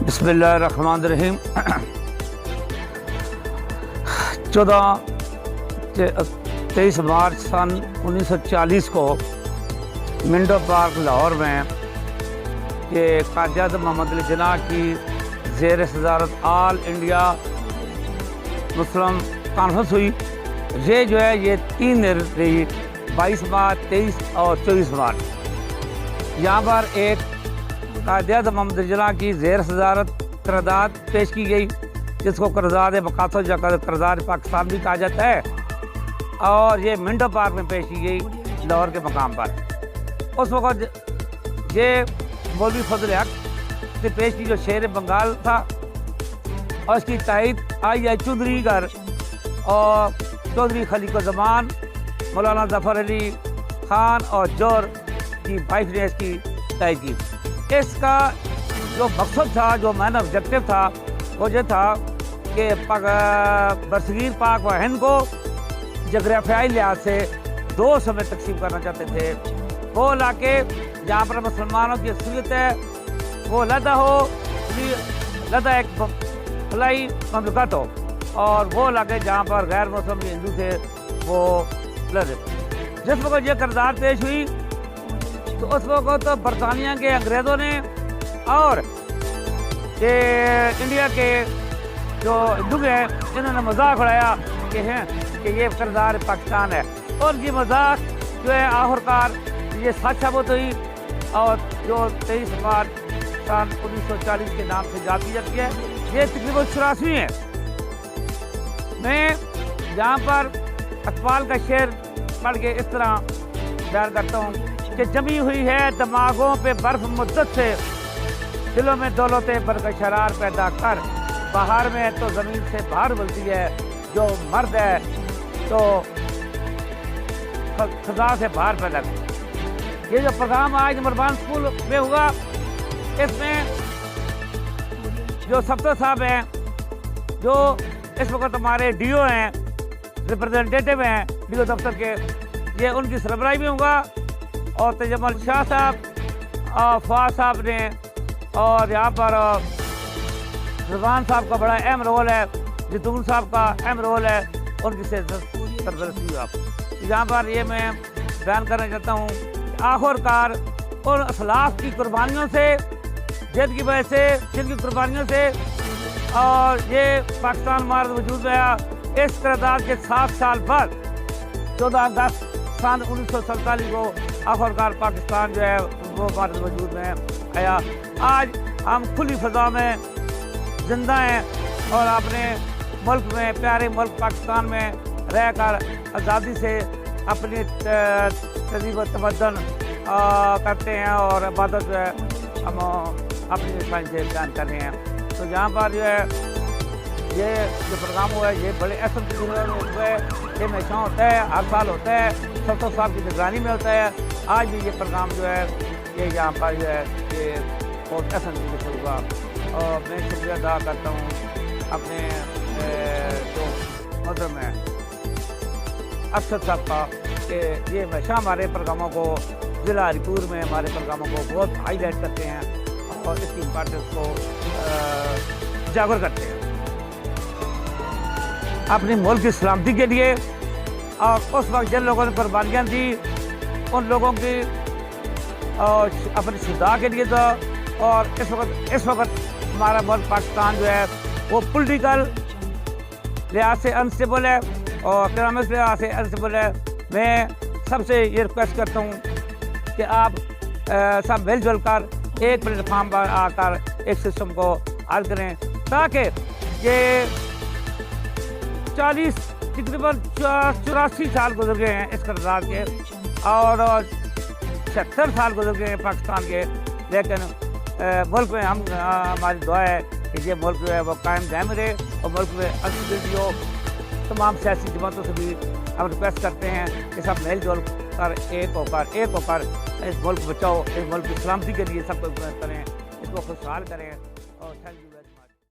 بسم اللہ الرحمن الرحیم 23 مارچ سن 1940 کو منڈو پارک لاہور میں کہ قائد اعظم محمد علی جناح کی زیر صدارت آل انڈیا مسلم کانفرنس ہوئی. یہ جو ہے یہ 3 دن رہی، 22 مارچ 23 اور 24 مارچ. یہاں پر ایک قائد اعظم محمد علی جناح کی زیر صدارت قرارداد پیش کی گئی، جس کو قرارداد مقاصد یا قرارداد پاکستان بھی کہا جاتا ہے، اور یہ منڈو پارک میں پیش کی گئی لاہور کے مقام پر. اس وقت یہ مولوی فضل حق سے پیش کی جو شیر بنگال تھا، اور اس کی تائید آئی چودھری گھر اور چودھری خلیق الزمان مولانا ظفر علی خان اور جوہر کی وائف نے اس کی تائید کی. اس کا جو مقصد تھا، جو مین آبجیکٹو تھا، وہ یہ تھا کہ برصغیر پاک و ہند کو جغرافیائی لحاظ سے 2 حصوں میں تقسیم کرنا چاہتے تھے. وہ علاقے جہاں پر مسلمانوں کی اکثریت ہے وہ علیحدہ ہو، علیحدہ ایک فلائی مملکت ہو، اور وہ علاقے جہاں پر غیر مسلم ہندو تھے وہ علیحدہ. جس وقت یہ قرارداد پیش ہوئی تو اس وقت برطانیہ کے انگریزوں نے اور انڈیا کے جو ہندو ہیں انہوں نے مذاق اڑایا کہ یہ قرارداد پاکستان ہے، اور یہ مذاق جو ہے آخرکار یہ سچ ثابت ہوئی، اور جو 23 مارچ سن 1940 کے نام سے یاد کی جاتی ہے. یہ تقریباً 84 ہے. میں یہاں پر اقبال کا شعر پڑھ کے اس طرح بیان کرتا ہوں کہ جمی ہوئی ہے دماغوں پہ برف مدت سے، دلوں میں دولت برقرار پیدا کر. بہار میں تو زمین سے باہر بلتی ہے، جو مرد ہے تو خدا سے باہر پیدا کر. یہ جو پروگرام آج مربان اسکول میں ہوا، اس میں جو سفتر صاحب ہیں، جو اس وقت ہمارے ڈی او ہیں، ریپرزنٹیٹیو ہیں ڈی او دفتر کے، یہ ان کی سربراہی میں ہوگا، اور تجمل شاہ صاحب اور فواز صاحب نے، اور یہاں پر رضوان صاحب کا بڑا اہم رول ہے، جتون صاحب کا اہم رول ہے، ان کی سرپرستی ہوا. یہاں پر یہ میں بیان کرنا چاہتا ہوں کہ آخرکار ان اسلاف کی قربانیوں سے، جن کی وجہ سے، جن کی قربانیوں سے اور یہ پاکستان ہمارا وجود میں آیا. اس قرارداد کے 7 سال بعد 14 اگست سن 1947 کو آخرکار پاکستان جو ہے وہ ہمارے وجود میں آیا. آج ہم کھلی فضا میں زندہ ہیں، اور اپنے ملک میں، پیارے ملک پاکستان میں رہ کر آزادی سے اپنی تہذیب و تمدن کرتے ہیں، اور عبادت جو ہے ہم اپنی سائنس سے بیان کر رہے ہیں. تو یہاں پر جو ہے یہ جو پروگرام ہوا ہے یہ بڑے اہم ہوا ہے. یہ ہمیشہ ہوتا ہے، ہر سال ہوتا ہے، سفتر صاحب کی نگرانی میں ہوتا ہے. آج بھی یہ پروگرام جو ہے یہ یہاں پر جو ہے یہ بہت اہم طریقے سے ہوگا. اور میں شکریہ ادا کرتا ہوں اپنے جو محترم ہیں افسر صاحب کا، کہ یہ ہمیشہ ہمارے پروگراموں کو ضلع ہری پور میں ہمارے پروگراموں کو بہت ہائی لائٹ کرتے ہیں، اور اس کی امپارٹنس کو اجاگر کرتے ہیں اپنی ملک کی سلامتی کے لیے. اور اس وقت جن لوگوں نے قربانیاں دی ان لوگوں کی اپنی شہداء کے لیے تھا. اور اس وقت ہمارا ملک پاکستان جو ہے وہ پولیٹیکل لحاظ سے انسٹیبل ہے اور اکنامک لحاظ سے انسٹیبل ہے. میں سب سے یہ ریکویسٹ کرتا ہوں کہ آپ سب مل جل کر ایک پلیٹ فارم پر آ کر ایک سسٹم کو حل کریں، تاکہ یہ تقریباً 84 سال گزر گئے ہیں اس قرارداد کے، اور 76 سال گزر گئے ہیں پاکستان کے، لیکن ملک میں ہماری دعا ہے کہ یہ ملک جو ہے وہ قائم دائم رہے، اور ملک میں انسٹیبلٹی ہو. تمام سیاسی جماعتوں سے بھی ہم ریکویسٹ کرتے ہیں کہ سب مل جل کر ایک ہو کر اس ملک بچاؤ، اس ملک کی سلامتی کے لیے سب کو کریں، اس کو خوشحال کریں.